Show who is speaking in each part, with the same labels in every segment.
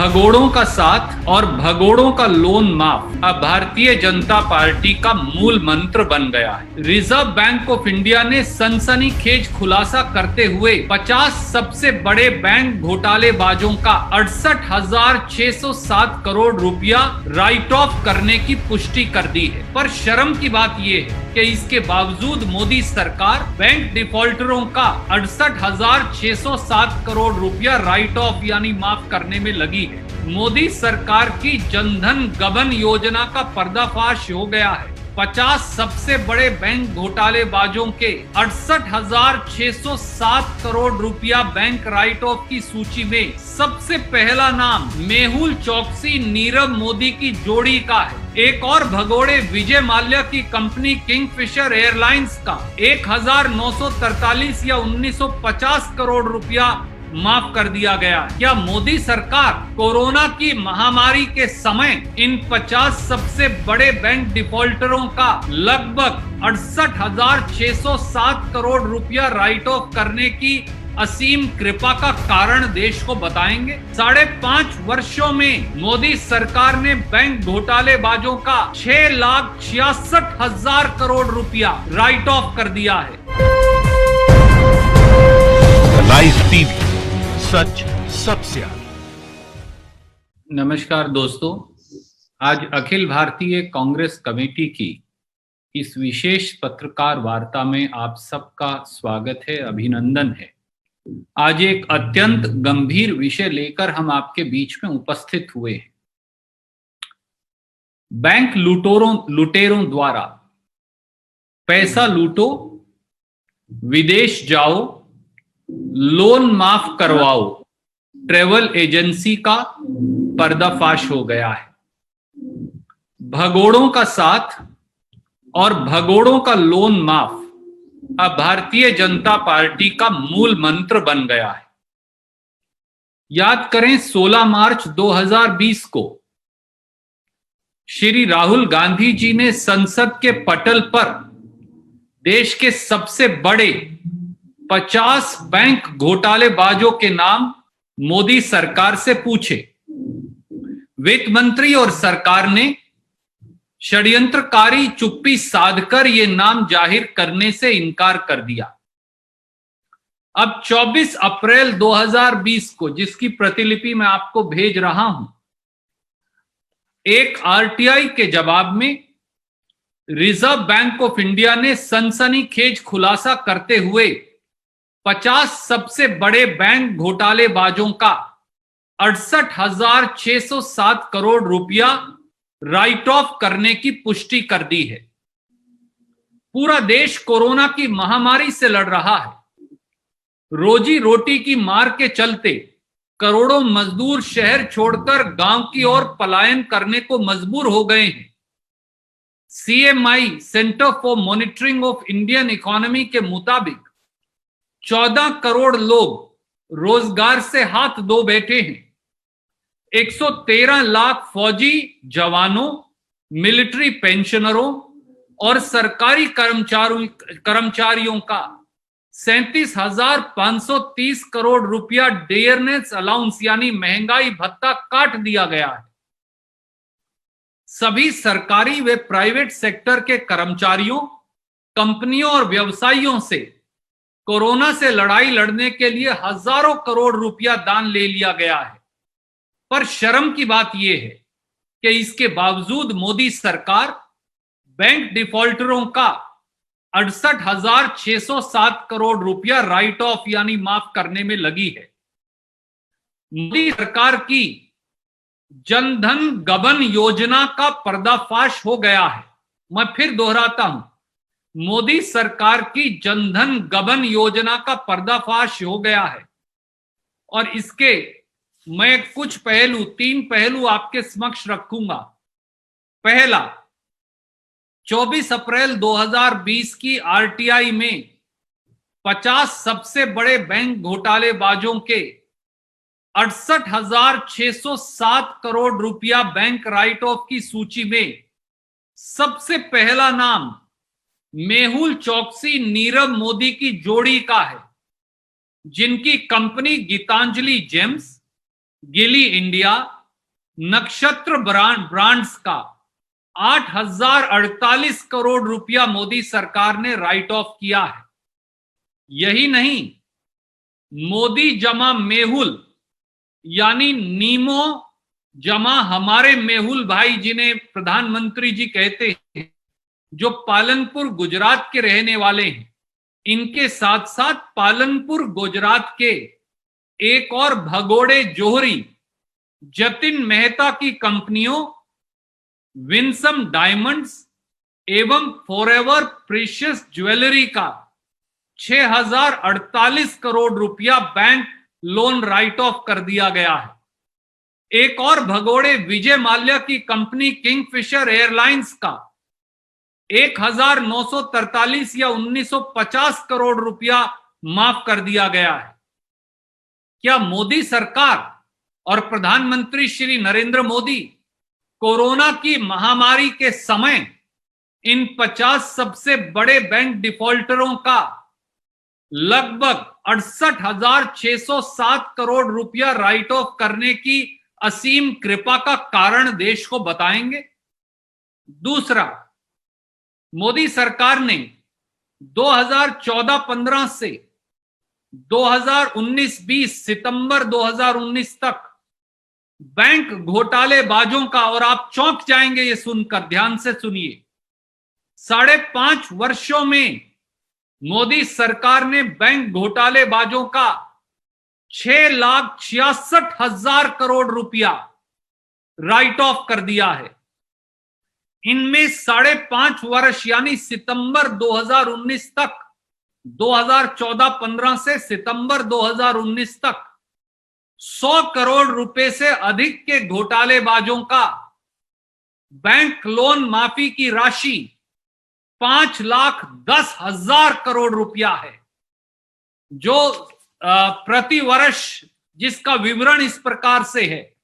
Speaker 1: भगोड़ों का साथ और भगोड़ों का लोन माफ अब भारतीय जनता पार्टी का मूल मंत्र बन गया है। रिजर्व बैंक ऑफ इंडिया ने सनसनीखेज खुलासा करते हुए 50 सबसे बड़े बैंक घोटालेबाजों का 68,607 करोड़ रुपया राइट ऑफ करने की पुष्टि कर दी है। पर शर्म की बात यह है कि इसके बावजूद मोदी सरकार बैंक डिफॉल्टरों का 68,607 करोड़ रुपया राइट ऑफ यानी माफ करने में लगी है। मोदी सरकार की जनधन गबन योजना का पर्दाफाश हो गया है। 50 सबसे बड़े बैंक घोटालेबाजों के 68,607 करोड़ रुपया बैंक राइट ऑफ की सूची में सबसे पहला नाम मेहुल चोकसी नीरव मोदी की जोड़ी का है। एक और भगोड़े विजय माल्या की कंपनी किंगफिशर एयरलाइंस का 1,943 या 1,950 करोड़ रुपया माफ कर दिया गया। क्या मोदी सरकार कोरोना की महामारी के समय इन 50 सबसे बड़े बैंक डिफॉल्टरों का लगभग 68,607 करोड़ रुपया राइट ऑफ करने की असीम कृपा का कारण देश को बताएंगे? 5.5 वर्षों में मोदी सरकार ने बैंक घोटालेबाजों का 6,66,000 करोड़ रुपया राइट ऑफ कर दिया है।
Speaker 2: लाइव टीवी, सच सबसे आगे।
Speaker 1: नमस्कार दोस्तों, आज अखिल भारतीय कांग्रेस कमेटी की इस विशेष पत्रकार वार्ता में आप सबका स्वागत है, अभिनंदन है। आज एक अत्यंत गंभीर विषय लेकर हम आपके बीच में उपस्थित हुए हैं। बैंक लुटेरों द्वारा पैसा लूटो, विदेश जाओ, लोन माफ करवाओ, ट्रेवल एजेंसी का पर्दाफाश हो गया है। भगोड़ों का साथ और भगोड़ों का लोन माफ अब भारतीय जनता पार्टी का मूल मंत्र बन गया है। याद करें, 16 मार्च 2020 को श्री राहुल गांधी जी ने संसद के पटल पर देश के सबसे बड़े 50 बैंक घोटालेबाजों के नाम मोदी सरकार से पूछे। वित्त मंत्री और सरकार ने षड्यंत्रकारी चुप्पी साधकर ये नाम जाहिर करने से इनकार कर दिया। अब 24 अप्रैल 2020 को, जिसकी प्रतिलिपि मैं आपको भेज रहा हूं, एक आरटीआई के जवाब में रिजर्व बैंक ऑफ इंडिया ने सनसनीखेज खुलासा करते हुए 50 सबसे बड़े बैंक घोटालेबाजों का 68,607 करोड़ रुपया राइट ऑफ करने की पुष्टि कर दी है। पूरा देश कोरोना की महामारी से लड़ रहा है। रोजी रोटी की मार के चलते करोड़ों मजदूर शहर छोड़कर गांव की ओर पलायन करने को मजबूर हो गए हैं। CMI, centre for monitoring of Indian economy के मुताबिक 14 करोड़ लोग रोजगार से हाथ धो बैठे हैं। 113 लाख फौजी जवानों, मिलिट्री पेंशनरों और सरकारी कर्मचारियों का 37,530 करोड़ रुपया डियरनेस अलाउंस यानी महंगाई भत्ता काट दिया गया है। सभी सरकारी व प्राइवेट सेक्टर के कर्मचारियों, कंपनियों और व्यवसायियों से कोरोना से लड़ाई लड़ने के लिए हजारों करोड़ रुपया दान ले लिया गया है। पर शर्म की बात यह है कि इसके बावजूद मोदी सरकार बैंक डिफॉल्टरों का 68,607 करोड़ रुपया राइट ऑफ यानी माफ करने में लगी है। मोदी सरकार की जनधन गबन योजना का पर्दाफाश हो गया है। मैं फिर दोहराता हूं, मोदी सरकार की जनधन गबन योजना का पर्दाफाश हो गया है। और इसके मैं कुछ पहलू, 3 पहलू आपके समक्ष रखूंगा। पहला, 24 अप्रैल 2020 की आरटीआई में 50 सबसे बड़े बैंक घोटालेबाजों के 68,607 करोड़ रुपया बैंक राइट ऑफ की सूची में सबसे पहला नाम मेहुल चोकसी नीरव मोदी की जोड़ी का है, जिनकी कंपनी गीतांजलि जेम्स गिली इंडिया, नक्षत्र ब्रांड्स का 8,048 करोड़ रुपया मोदी सरकार ने राइट ऑफ किया है। यही नहीं, मोदी जमा मेहुल यानी नीमो जमा हमारे मेहुल भाई जिन्हें प्रधानमंत्री जी कहते हैं, जो पालनपुर गुजरात के रहने वाले हैं, इनके साथ साथ पालनपुर गुजरात के एक और भगोड़े जोहरी जतिन मेहता की कंपनियों विंसम डायमंड्स एवं फॉरएवर प्रीशियस ज्वेलरी का 6,048 करोड़ रुपया बैंक लोन राइट ऑफ कर दिया गया है। एक और भगोड़े विजय माल्या की कंपनी किंगफिशर एयरलाइंस का 1,943 या 1,950 करोड़ रुपया माफ कर दिया गया है। क्या मोदी सरकार और प्रधानमंत्री श्री नरेंद्र मोदी कोरोना की महामारी के समय इन 50 सबसे बड़े बैंक डिफॉल्टरों का लगभग 68,607 करोड़ रुपया राइट ऑफ करने की असीम कृपा का कारण देश को बताएंगे? दूसरा, मोदी सरकार ने 2014-15 से 2019-20 सितंबर 2019 तक बैंक घोटालेबाजों का, और आप चौंक जाएंगे ये सुनकर, ध्यान से सुनिए, 5.5 वर्षों में मोदी सरकार ने बैंक घोटालेबाजों का 6,66,000 करोड़ रुपया राइट ऑफ कर दिया है। इनमें 5.5 वर्ष यानी सितंबर 2019 तक, 2014-15 से सितंबर 2019 तक 100 करोड़ रुपए से अधिक के घोटालेबाजों का बैंक लोन माफी की राशि 5,10,000 करोड़ रुपया है, जो प्रति वर्ष, जिसका विवरण इस प्रकार से है।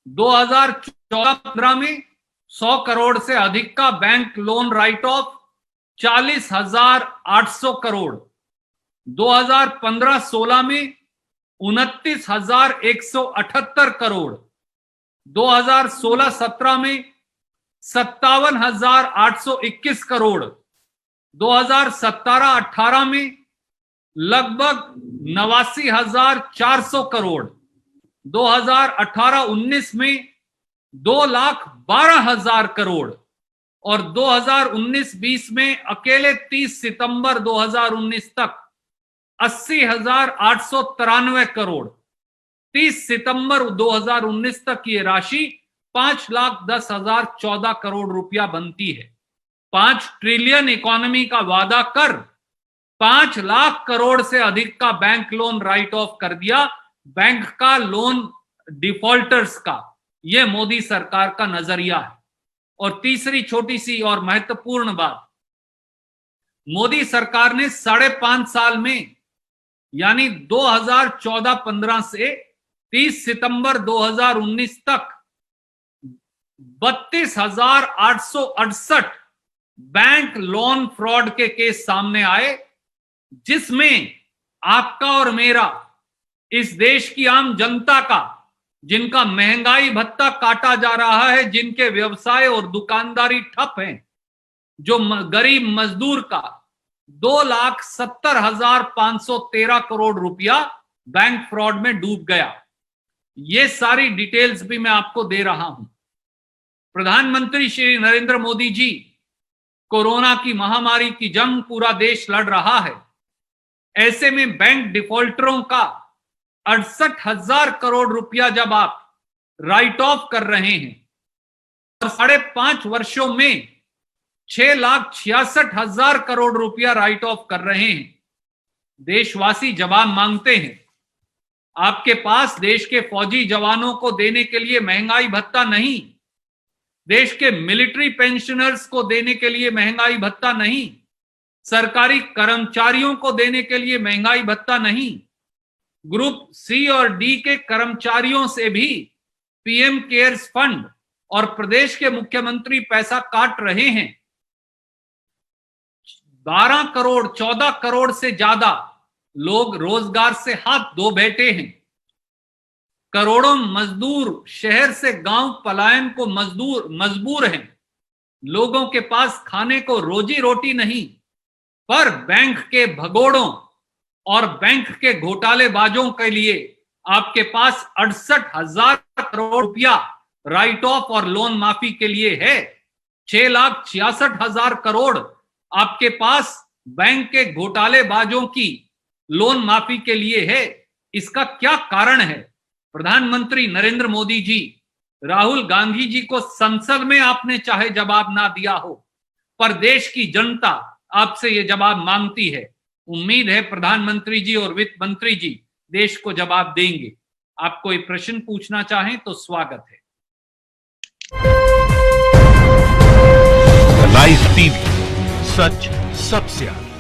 Speaker 1: 2014-15 में 100 करोड़ से अधिक का bank loan right of 40,800 crore, 2015-16 में 29,178 करोड़, 2016-17 में 57,821 करोड़, 2017-18 में लगभग 89,400 करोड़, 2018-19 में 2,12,000 करोड़ और 2019-20 में अकेले 30 सितंबर 2019 तक 80,893 करोड़। 30 सितंबर 2019 तक ये राशि 5,10,014 करोड़ रुपया बनती है। 5 ट्रिलियन इकोनॉमी का वादा कर 5 लाख करोड़ से अधिक का बैंक लोन राइट ऑफ कर दिया, बैंक का लोन डिफॉल्टर्स का। यह मोदी सरकार का नजरिया है। और तीसरी छोटी सी और महत्वपूर्ण बात, मोदी सरकार ने 5.5 साल में यानी 2014-15 से 30 सितंबर 2019 तक 32,868 बैंक लोन फ्रॉड के केस सामने आए, जिसमें आपका और मेरा, इस देश की आम जनता का, जिनका महंगाई भत्ता काटा जा रहा है, जिनके व्यवसाय और दुकानदारी ठप हैं, जो गरीब मजदूर का 2,70,513 करोड़ रुपया बैंक फ्रॉड में डूब गया। ये सारी डिटेल्स भी मैं आपको दे रहा हूं। प्रधानमंत्री श्री नरेंद्र मोदी जी, कोरोना की महामारी की जंग पूरा देश लड़ रहा है। ऐसे में बैंक डिफॉल्टरों का 68,000 करोड़ रुपया जब आप राइट ऑफ कर रहे हैं और 5.5 वर्षों में 6,66,000 करोड़ रुपया राइट ऑफ कर रहे हैं, देशवासी जवाब मांगते हैं। आपके पास देश के फौजी जवानों को देने के लिए महंगाई भत्ता नहीं, देश के मिलिट्री पेंशनर्स को देने के लिए महंगाई भत्ता नहीं, सरकारी कर्मचारियों को देने के लिए महंगाई भत्ता नहीं, ग्रुप सी और डी के कर्मचारियों से भी पीएम केयर्स फंड और प्रदेश के मुख्यमंत्री पैसा काट रहे हैं। 12 करोड़ 14 करोड़ से ज्यादा लोग रोजगार से हाथ धो बैठे हैं। करोड़ों मजदूर शहर से गांव पलायन को मजबूर हैं। लोगों के पास खाने को रोजी रोटी नहीं, पर बैंक के भगोड़ों और बैंक के घोटालेबाजों के लिए आपके पास 68,000 करोड़ रुपया राइट ऑफ और लोन माफी के लिए है। 6,66,000 करोड़ आपके पास बैंक के घोटालेबाजों की लोन माफी के लिए है। इसका क्या कारण है? प्रधानमंत्री नरेंद्र मोदी जी, राहुल गांधी जी को संसद में आपने चाहे जवाब ना दिया हो, पर देश की जनता आपसे ये जवाब मांगती है। उम्मीद है प्रधानमंत्री जी और वित्त मंत्री जी देश को जवाब देंगे। आप कोई प्रश्न पूछना चाहें तो स्वागत है।
Speaker 2: राइस टीवी, सच सबसे आगे।